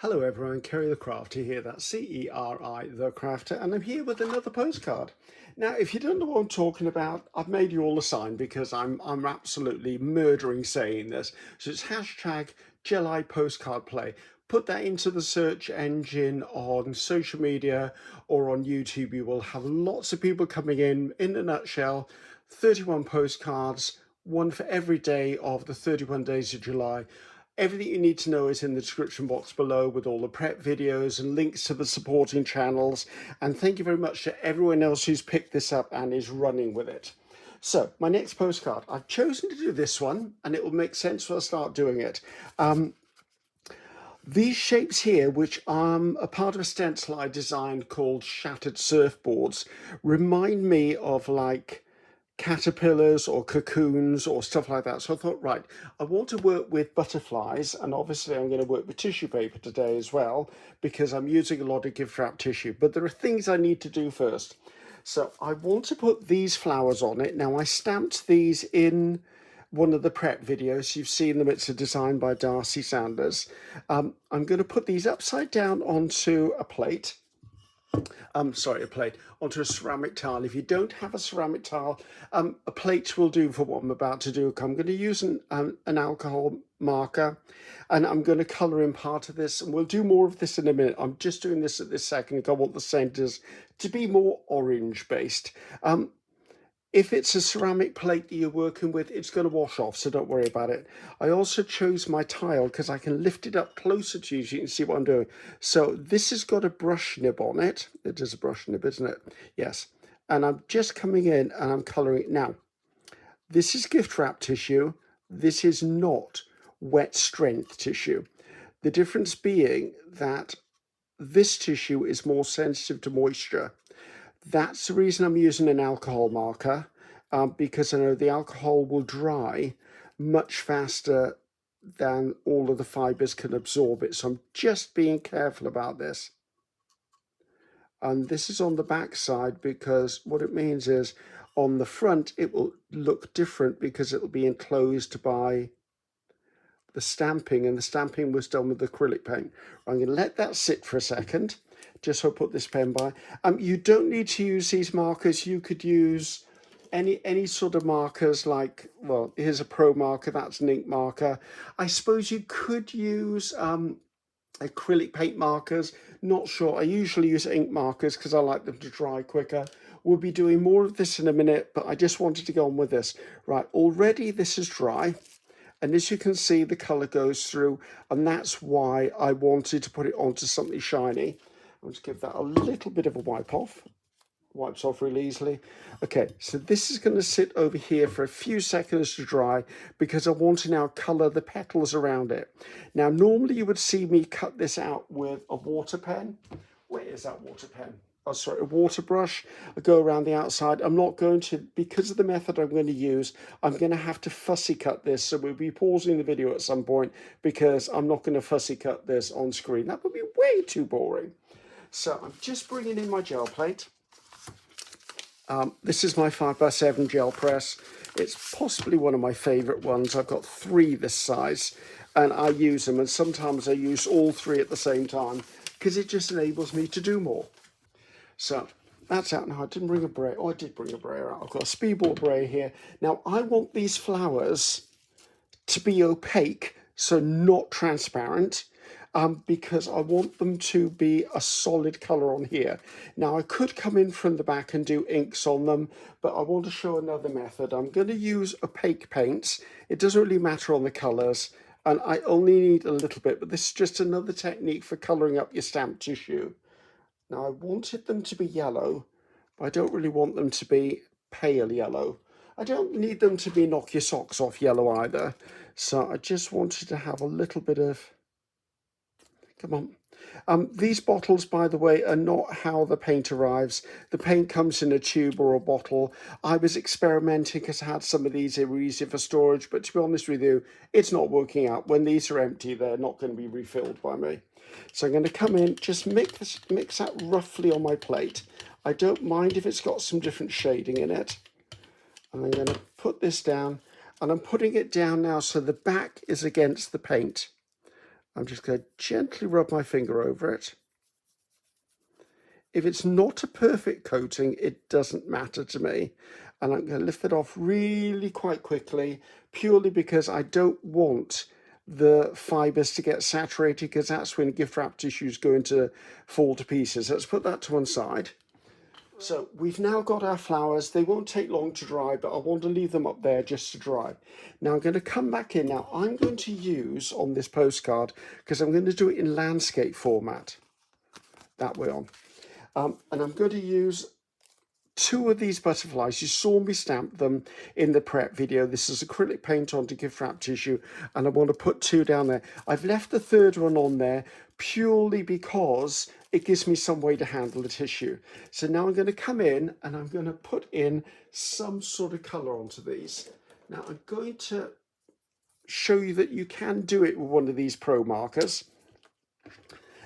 Hello everyone, Ceri the Crafter here, that's Ceri the Crafter, and I'm here with another postcard. Now, if you don't know what I'm talking about, I've made you all a sign because I'm absolutely murdering saying this. So it's hashtag GelyPostcardPlay. Put that into the search engine on social media or on YouTube. You will have lots of people coming in a nutshell, 31 postcards, one for every day of the 31 days of July. Everything you need to know is in the description box below with all the prep videos and links to the supporting channels. And thank you very much to everyone else who's picked this up and is running with it. So my next postcard, I've chosen to do this one and it will make sense when I start doing it. These shapes here, which are a part of a stencil I designed called Shattered Surfboards, remind me of like caterpillars or cocoons or stuff like that. So I thought, right, I want to work with butterflies, and obviously I'm going to work with tissue paper today as well because I'm using a lot of gift wrap tissue, but there are things I need to do first. So I want to put these flowers on it. Now I stamped these in one of the prep videos. You've seen them. It's a design by Darcy Sanders. I'm going to put these upside down onto a plate. Onto a ceramic tile. If you don't have a ceramic tile, a plate will do for what I'm about to do. I'm going to use an alcohol marker and I'm going to colour in part of this, and we'll do more of this in a minute. I'm just doing this at this second. I want the centres to be more orange based. If it's a ceramic plate that you're working with, it's going to wash off, so don't worry about it. I also chose my tile because I can lift it up closer to you so you can see what I'm doing. So this has got a brush nib on it. It is a brush nib, isn't it? Yes. And I'm just coming in and I'm colouring it. Now, this is gift wrap tissue. This is not wet strength tissue. The difference being that this tissue is more sensitive to moisture. That's the reason I'm using an alcohol marker, because I know the alcohol will dry much faster than all of the fibres can absorb it. So I'm just being careful about this. And this is on the back side because what it means is on the front it will look different because it will be enclosed by the stamping, and the stamping was done with acrylic paint. I'm going to let that sit for a second. Just so I put this pen by. You don't need to use these markers. You could use any sort of markers like, well, here's a pro marker, that's an ink marker. I suppose you could use acrylic paint markers. Not sure. I usually use ink markers because I like them to dry quicker. We'll be doing more of this in a minute, but I just wanted to go on with this. Right, already this is dry. And as you can see, the colour goes through, and that's why I wanted to put it onto something shiny. I'll just give that a little bit of a wipe off. Wipes off really easily. Okay, so this is going to sit over here for a few seconds to dry because I want to now colour the petals around it. Now, normally you would see me cut this out with a water pen. Where is that water pen? Oh, sorry, a water brush. I go around the outside. I'm not going to, because of the method I'm going to use, I'm going to have to fussy cut this. So we'll be pausing the video at some point because I'm not going to fussy cut this on screen. That would be way too boring. So I'm just bringing in my gel plate. This is my 5x7 gel press. It's possibly one of my favourite ones. I've got 3 this size and I use them, and sometimes I use all 3 at the same time because it just enables me to do more. So that's out now. I didn't bring a brayer. Oh, I did bring a brayer out. I've got a speedball brayer here. Now I want these flowers to be opaque, so not transparent. Because I want them to be a solid colour on here. Now I could come in from the back and do inks on them, but I want to show another method. I'm going to use opaque paints. It doesn't really matter on the colours, and I only need a little bit, but this is just another technique for colouring up your stamped tissue. Now I wanted them to be yellow, but I don't really want them to be pale yellow. I don't need them to be knock your socks off yellow either. So I just wanted to have a little bit of... Come on. These bottles, by the way, are not how the paint arrives. The paint comes in a tube or a bottle. I was experimenting because I had some of these. They were easy for storage, but to be honest with you, it's not working out. When these are empty, they're not going to be refilled by me. So I'm going to come in, just mix that roughly on my plate. I don't mind if it's got some different shading in it. And I'm going to put this down, and I'm putting it down now so the back is against the paint. I'm just going to gently rub my finger over it. If it's not a perfect coating, it doesn't matter to me. And I'm going to lift it off really quite quickly, purely because I don't want the fibers to get saturated, because that's when gift wrap tissue is going to fall to pieces. Let's put that to one side. So we've now got our flowers. They won't take long to dry, but I want to leave them up there just to dry. Now I'm going to come back in. Now I'm going to use on this postcard, because I'm going to do it in landscape format, that way on. And I'm going to use 2 of these butterflies. You saw me stamp them in the prep video. This is acrylic paint onto gift wrap tissue, and I want to put 2 down there. I've left the 3rd one on there purely because it gives me some way to handle the tissue. So now I'm going to come in and I'm going to put in some sort of colour onto these. Now I'm going to show you that you can do it with one of these pro markers.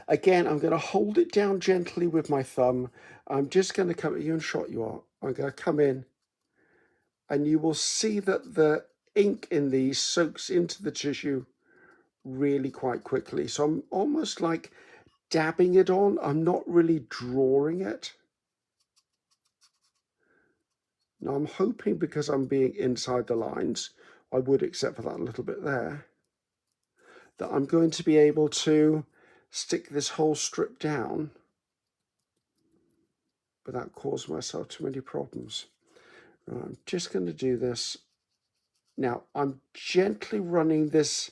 Again, I'm going to hold it down gently with my thumb. I'm just going to come, you and shot you are. I'm going to come in and you will see that the ink in these soaks into the tissue really quite quickly. So I'm almost like dabbing it on. I'm not really drawing it. Now I'm hoping, because I'm being inside the lines, I would, except for that little bit there, that I'm going to be able to stick this whole strip down without causing myself too many problems. Right, I'm just going to do this. Now I'm gently running this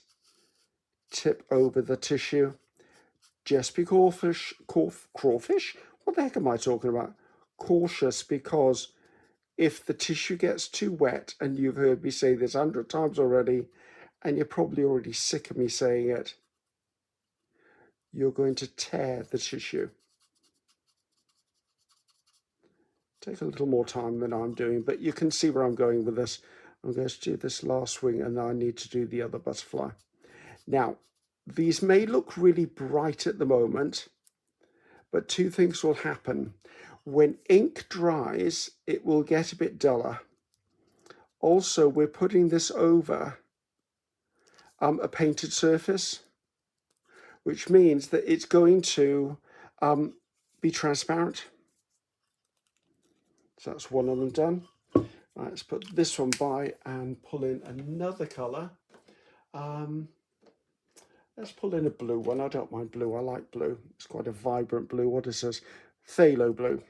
tip over the tissue. Just be crawfish? What the heck am I talking about? Cautious, because if the tissue gets too wet, and you've heard me say this 100 times already, and you're probably already sick of me saying it, you're going to tear the tissue. Take a little more time than I'm doing, but you can see where I'm going with this. I'm going to do this last wing, and then I need to do the other butterfly. Now, these may look really bright at the moment, but 2 things will happen. When ink dries, it will get a bit duller. Also, we're putting this over a painted surface, which means that it's going to be transparent. So that's one of them done. Right, let's put this one by and pull in another colour. Let's pull in a blue one. I don't mind blue. I like blue. It's quite a vibrant blue. What is this? Phthalo blue.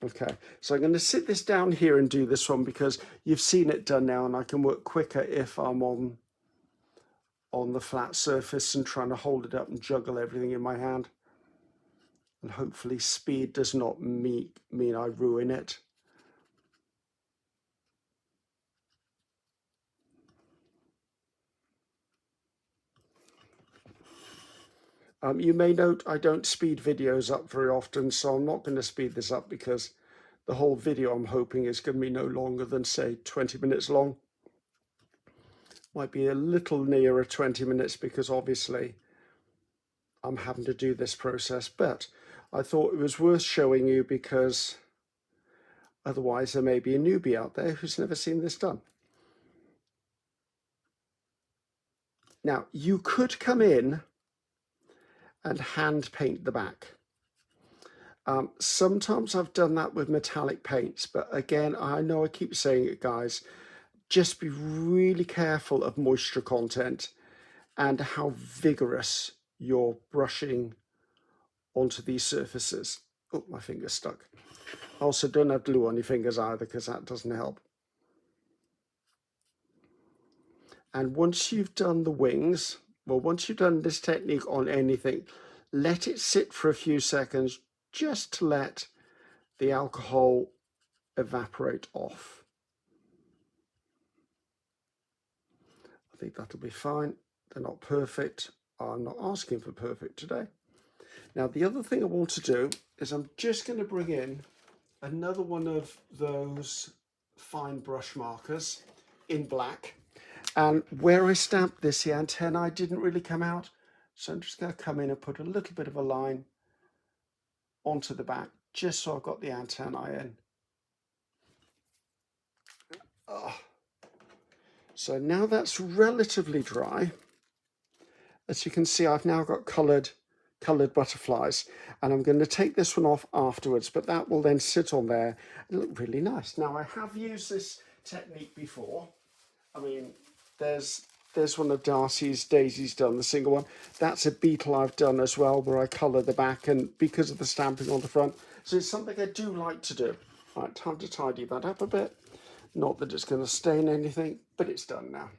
Okay, so I'm going to sit this down here and do this one, because you've seen it done now, and I can work quicker if I'm on the flat surface and trying to hold it up and juggle everything in my hand. And hopefully speed does not mean I ruin it. You may note I don't speed videos up very often, so I'm not going to speed this up, because the whole video, I'm hoping, is going to be no longer than, say, 20 minutes long. Might be a little nearer 20 minutes, because obviously I'm having to do this process, but I thought it was worth showing you, because otherwise there may be a newbie out there who's never seen this done. Now, you could come in and hand paint the back. Sometimes I've done that with metallic paints, but again, I know I keep saying it, guys, just be really careful of moisture content and how vigorous you're brushing onto these surfaces. Oh, my finger's stuck. Also, don't have glue on your fingers either, because that doesn't help. And once you've done the wings, well, once you've done this technique on anything, let it sit for a few seconds, just to let the alcohol evaporate off. I think that'll be fine. They're not perfect. I'm not asking for perfect today. Now, the other thing I want to do is I'm just going to bring in another one of those fine brush markers in black. And where I stamped this, the antennae didn't really come out. So I'm just going to come in and put a little bit of a line onto the back, just so I've got the antennae in. So now that's relatively dry. as you can see, I've now got coloured butterflies, and I'm going to take this one off afterwards, but that will then sit on there and look really nice. Now, I have used this technique before. I mean, there's one of Darcy's Daisy's done, the single one. That's a beetle I've done as well, where I colour the back and because of the stamping on the front. So it's something I do like to do. Right, time to tidy that up a bit. Not that it's going to stain anything, but it's done now.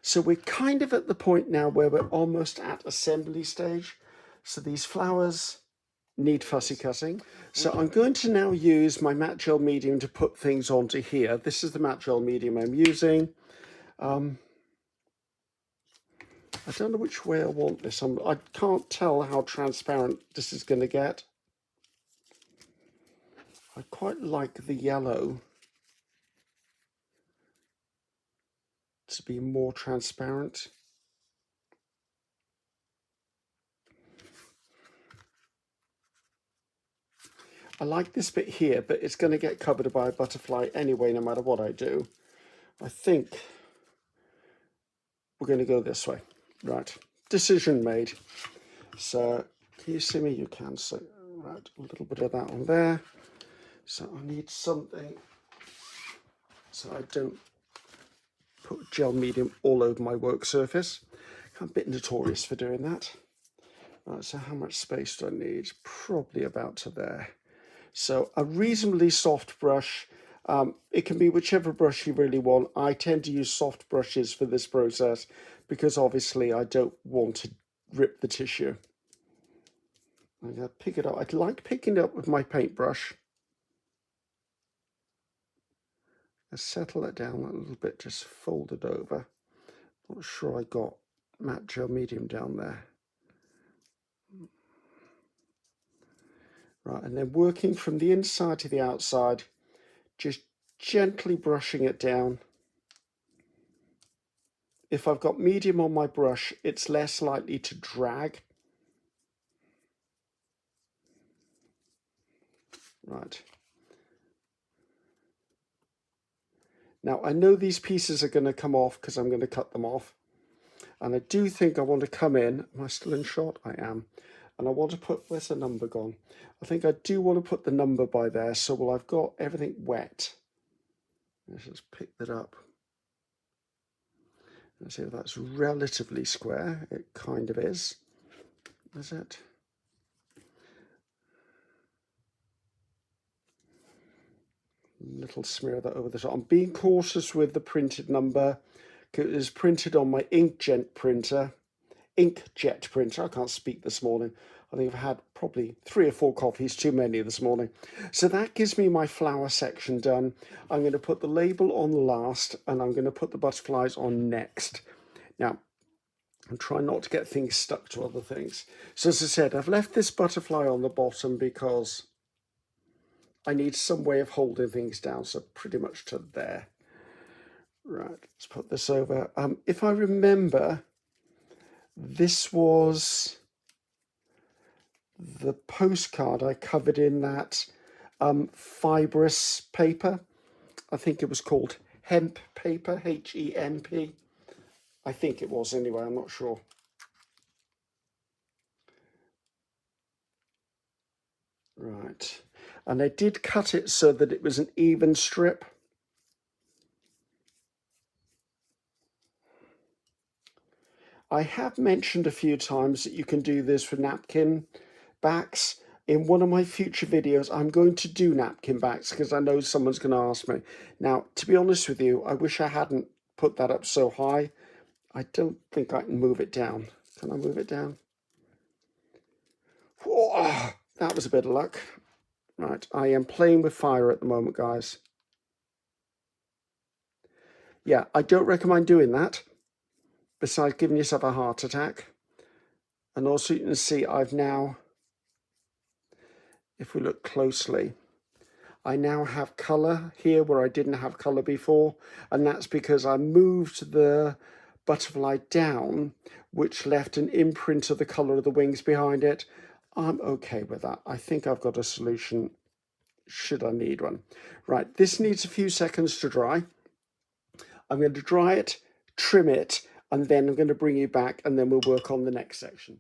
So we're kind of at the point now where we're almost at assembly stage. So these flowers need fussy cutting. So I'm going to now use my matte gel medium to put things onto here. This is the matte gel medium I'm using. I don't know which way I want this. I can't tell how transparent this is going to get. I quite like the yellow to be more transparent. I like this bit here, but it's going to get covered by a butterfly anyway, no matter what I do. I think we're going to go this way. Right, decision made. So, can you see me? You can. So, right, a little bit of that on there. So I need something so I don't put gel medium all over my work surface. I'm a bit notorious for doing that. Right, so how much space do I need? Probably about to there. So a reasonably soft brush. It can be whichever brush you really want. I tend to use soft brushes for this process because obviously I don't want to rip the tissue. I'm going to pick it up. I'd like picking it up with my paintbrush. Settle it down a little bit, just fold it over. Not sure I got matte gel medium down there. Right, and then working from the inside to the outside, just gently brushing it down. If I've got medium on my brush, it's less likely to drag. Right. Now, I know these pieces are going to come off because I'm going to cut them off. And I do think I want to come in. Am I still in shot? I am. And I want to put, where's the number gone? I think I do want to put the number by there. So, well, I've got everything wet. Let's just pick that up. Let's see if that's relatively square. It kind of is. Is it? Little smear of that over the top. I'm being cautious with the printed number because it is printed on my inkjet printer. I can't speak this morning. I think I've had probably 3 or 4 coffees, too many this morning. So that gives me my flower section done. I'm going to put the label on last and I'm going to put the butterflies on next. Now, I'm trying not to get things stuck to other things. So as I said, I've left this butterfly on the bottom because I need some way of holding things down, so pretty much to there. Right, let's put this over. If I remember, this was the postcard I covered in that fibrous paper. I think it was called hemp paper, H-E-M-P. I think it was anyway, I'm not sure. Right, and I did cut it so that it was an even strip. I have mentioned a few times that you can do this for napkin backs. In one of my future videos, I'm going to do napkin backs because I know someone's going to ask me. Now, to be honest with you, I wish I hadn't put that up so high. I don't think I can move it down. Can I move it down? Whoa, that was a bit of luck. Right, I am playing with fire at the moment, guys. Yeah, I don't recommend doing that. Besides giving yourself a heart attack. And also you can see I've now, if we look closely, I now have colour here where I didn't have colour before. And that's because I moved the butterfly down, which left an imprint of the colour of the wings behind it. I'm okay with that. I think I've got a solution should I need one. Right, this needs a few seconds to dry. I'm going to dry it, trim it, and then I'm going to bring you back, and then we'll work on the next section.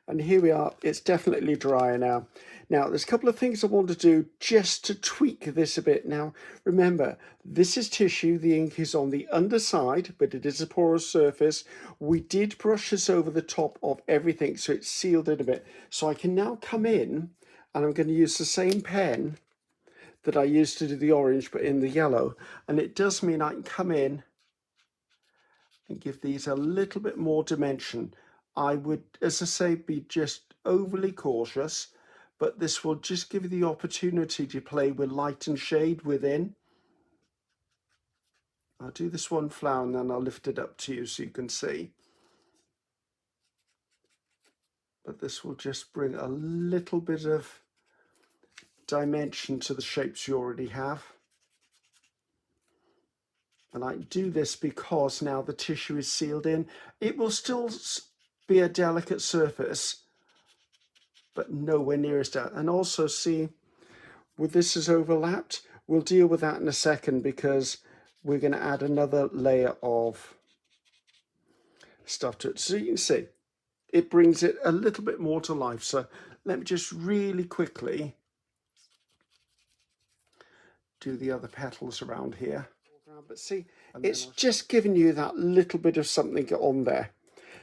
And here we are, it's definitely drier now. Now, there's a couple of things I want to do just to tweak this a bit. Now, remember, this is tissue, the ink is on the underside, but it is a porous surface. We did brush this over the top of everything, so it's sealed in a bit. So I can now come in, and I'm going to use the same pen that I used to do the orange, but in the yellow. And it does mean I can come in and give these a little bit more dimension. I would, as I say, be just overly cautious, but this will just give you the opportunity to play with light and shade within. I'll do this one flower and then I'll lift it up to you so you can see. But this will just bring a little bit of dimension to the shapes you already have. And I do this because now the tissue is sealed in. It will still be a delicate surface, but nowhere near as dark. And also see, with this is overlapped, we'll deal with that in a second because we're going to add another layer of stuff to it. So you can see, it brings it a little bit more to life. So let me just really quickly do the other petals around here. But see, it's just giving you that little bit of something on there.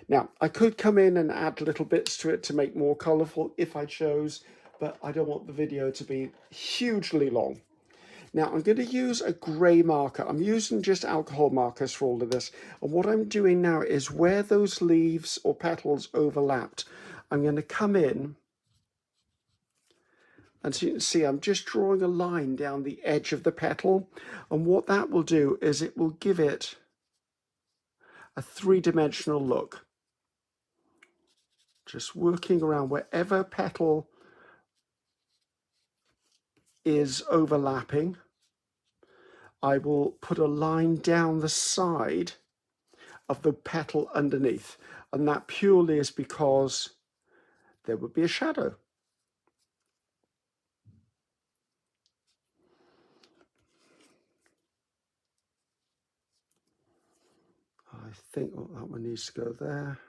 Now, I could come in and add little bits to it to make more colourful if I chose, but I don't want the video to be hugely long. Now, I'm going to use a grey marker. I'm using just alcohol markers for all of this. And what I'm doing now is where those leaves or petals overlapped, I'm going to come in. And so you can see I'm just drawing a line down the edge of the petal. And what that will do is it will give it a three-dimensional look. Just working around wherever petal is overlapping, I will put a line down the side of the petal underneath. And that purely is because there would be a shadow. I think that one needs to go there.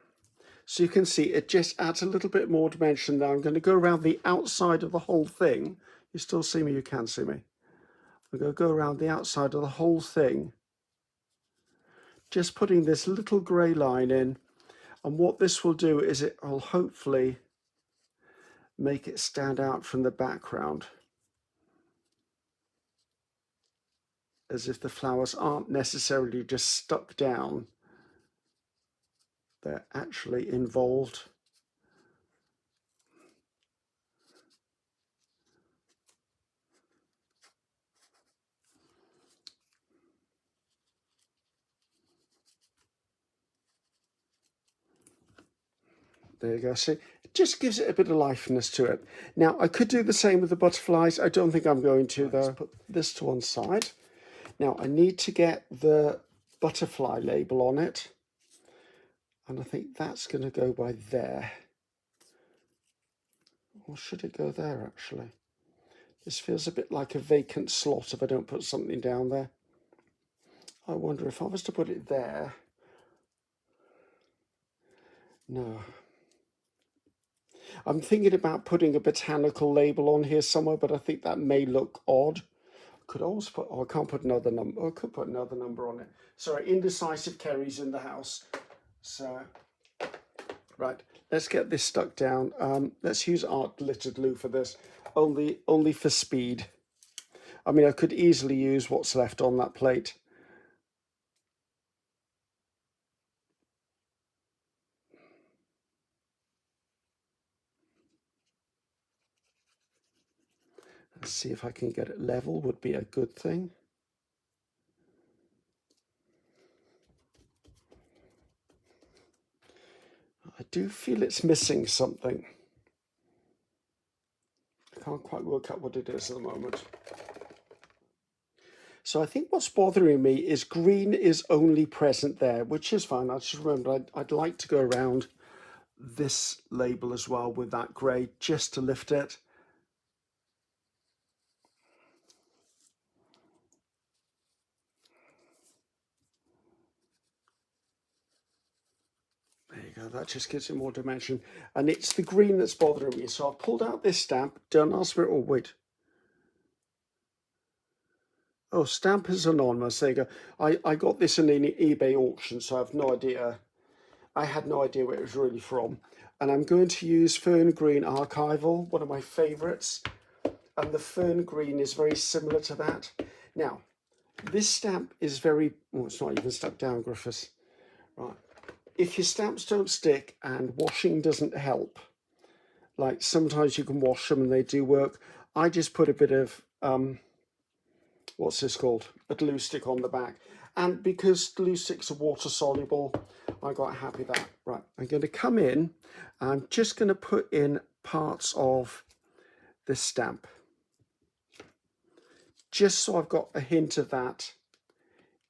So you can see it just adds a little bit more dimension there. I'm going to go around the outside of the whole thing. You still see me? You can see me. I'm going to go around the outside of the whole thing, just putting this little grey line in. And what this will do is it will hopefully make it stand out from the background, as if the flowers aren't necessarily just stuck down. They're actually involved. There you go. See, it just gives it a bit of liveliness to it. Now, I could do the same with the butterflies. I don't think I'm going to, though. Let's put this to one side. Now, I need to get the butterfly label on it. And I think that's going to go by there. Or should it go there, actually? This feels a bit like a vacant slot if I don't put something down there. I wonder if I was to put it there. No. I'm thinking about putting a botanical label on here somewhere, but I think that may look odd. Could also put, oh, I can't put another number. Oh, I could put another number on it. Sorry, indecisive Kerry's in the house. So, right, let's get this stuck down. Let's use art glittered glue for this, only for speed. I mean, I could easily use what's left on that plate. Let's see if I can get it level, would be a good thing. I do feel it's missing something. I can't quite work out what it is at the moment. So I think what's bothering me is green is only present there, which is fine. I just remembered I'd like to go around this label as well with that grey just to lift it. you go, that just gives it more dimension. And it's the green that's bothering me. So I've pulled out this stamp. Don't ask for it. Oh, wait. Oh, stamp is anonymous. There you go. I got this in an eBay auction, so I have no idea. I had no idea where it was really from. And I'm going to use Fern Green Archival, one of my favorites. And the Fern Green is very similar to that. Now, this stamp is very, oh, it's not even stuck down, Griffiths. Right. If your stamps don't stick and washing doesn't help, like sometimes you can wash them and they do work, I just put a bit of, what's this called? A glue stick on the back. And because glue sticks are water soluble, I got happy with that. Right, I'm going to come in, I'm just going to put in parts of this stamp. Just so I've got a hint of that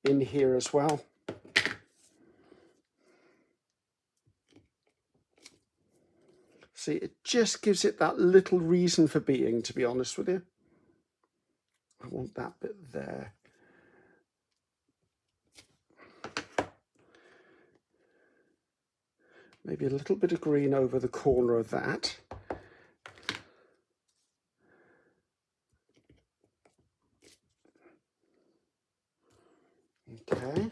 in here as well. See, it just gives it that little reason for being, to be honest with you. I want that bit there. Maybe a little bit of green over the corner of that. Okay.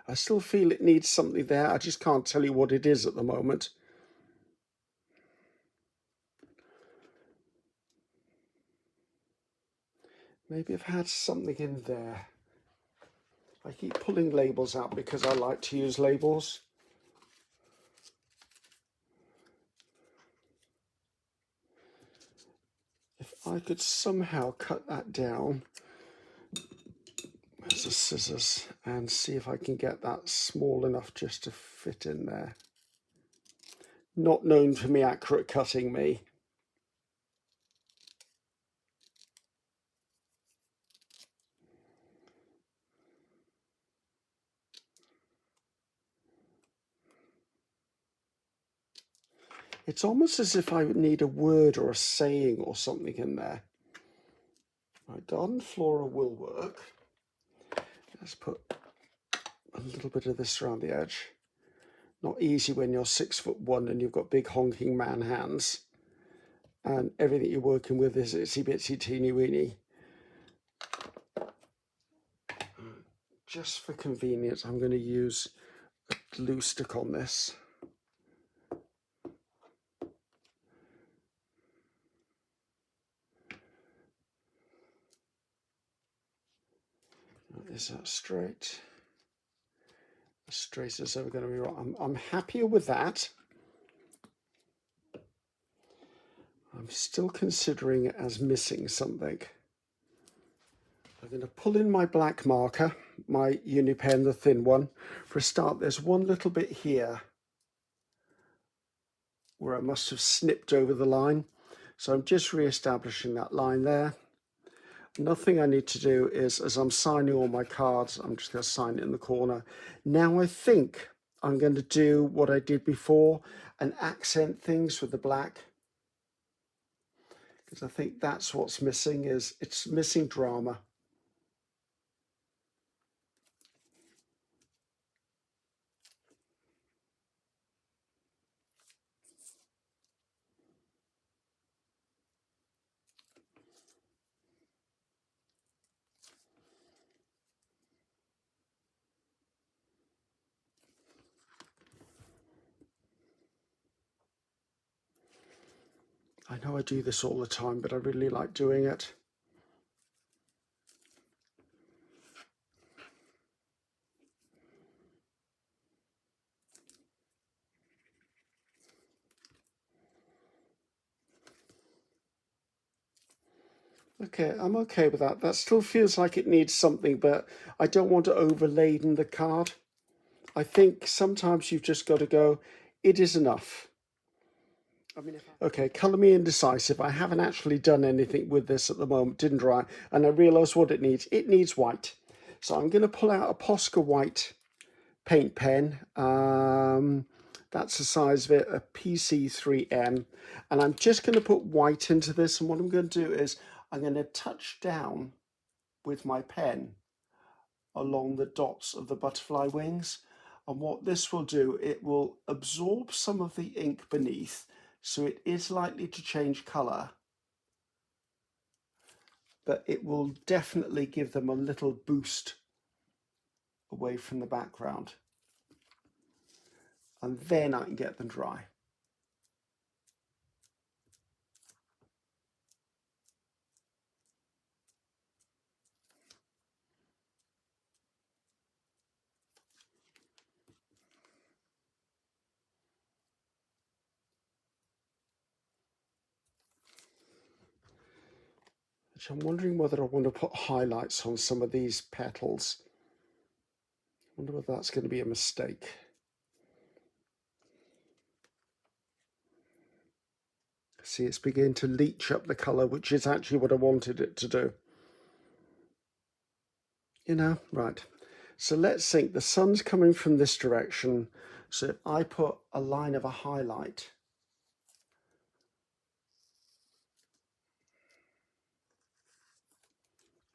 I still feel it needs something there. I just can't tell you what it is at the moment. Maybe I've had something in there. I keep pulling labels out because I like to use labels. If I could somehow cut that down, there's the scissors, and see if I can get that small enough just to fit in there. Not known for me accurate cutting, me. It's almost as if I would need a word or a saying or something in there. Right, garden flora will work. Let's put a little bit of this around the edge. Not easy when you're 6'1" and you've got big honking man hands. And everything you're working with is itsy bitsy teeny weeny. Just for convenience, I'm going to use a glue stick on this. Is that straight? As straight as ever going to be right. I'm happier with that. I'm still considering it as missing something. I'm going to pull in my black marker, my uni pen, the thin one. For a start, there's one little bit here where I must have snipped over the line. So I'm just re-establishing that line there. Nothing I need to do is, as I'm signing all my cards, I'm just going to sign it in the corner. Now I think I'm going to do what I did before and accent things with the black. Because I think that's what's missing, is it's missing drama. I know I do this all the time, but I really like doing it. Okay, I'm okay with that. That still feels like it needs something, but I don't want to overladen the card. I think sometimes you've just got to go, it is enough. Okay, colour me indecisive. I haven't actually done anything with this at the moment, didn't I? And I realise what it needs. It needs white. So I'm going to pull out a Posca white paint pen. That's the size of it, a PC3M. And I'm just going to put white into this. And what I'm going to do is I'm going to touch down with my pen along the dots of the butterfly wings. And what this will do, it will absorb some of the ink beneath, so it is likely to change colour, but it will definitely give them a little boost away from the background. And then I can get them dry. Which I'm wondering whether I want to put highlights on some of these petals. I wonder whether that's going to be a mistake. See, it's beginning to leach up the colour, which is actually what I wanted it to do. You know, right. So let's think, the sun's coming from this direction. So if I put a line of a highlight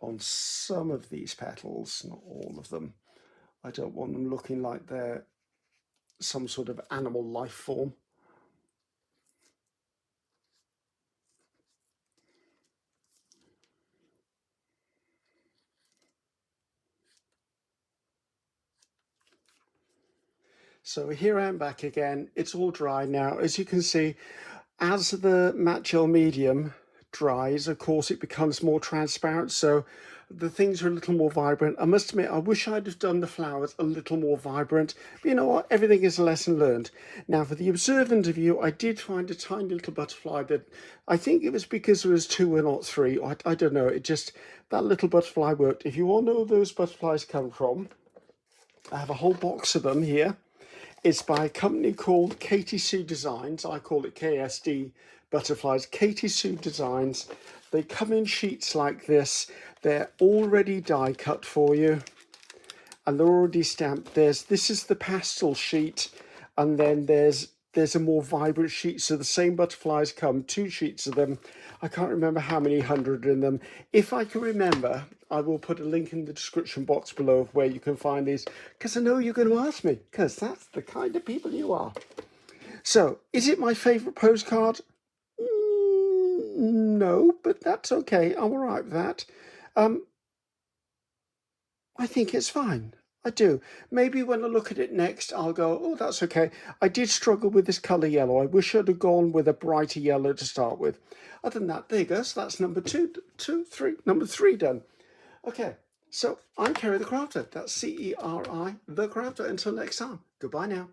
on some of these petals, not all of them. I don't want them looking like they're some sort of animal life form. So here I am back again. It's all dry now. As you can see, as the matte gel medium dries, of course, it becomes more transparent. So the things are a little more vibrant. I must admit, I wish I'd have done the flowers a little more vibrant. But you know what? Everything is a lesson learned. Now, for the observant of you, I did find a tiny little butterfly that I think it was because there was 2 and not 3. I don't know. It just, that little butterfly worked. If you all know where those butterflies come from, I have a whole box of them here. It's by a company called Katy Designs. I call it KSD butterflies. Katy Designs. They come in sheets like this. They're already die cut for you, and they're already stamped. This is the pastel sheet, and then there's a more vibrant sheet. So the same butterflies come, 2 sheets of them. I can't remember how many hundred in them. If I can remember, I will put a link in the description box below of where you can find these, because I know you're going to ask me, because that's the kind of people you are. So, is it my favourite postcard? No, but that's okay. I'm all right with that. I think it's fine. I do. Maybe when I look at it next, I'll go, oh, that's okay. I did struggle with this colour yellow. I wish I'd have gone with a brighter yellow to start with. Other than that, there you go. So that's number 3 done. Okay, so I'm Ceri the Crafter. That's Ceri the Crafter. Until next time, goodbye now.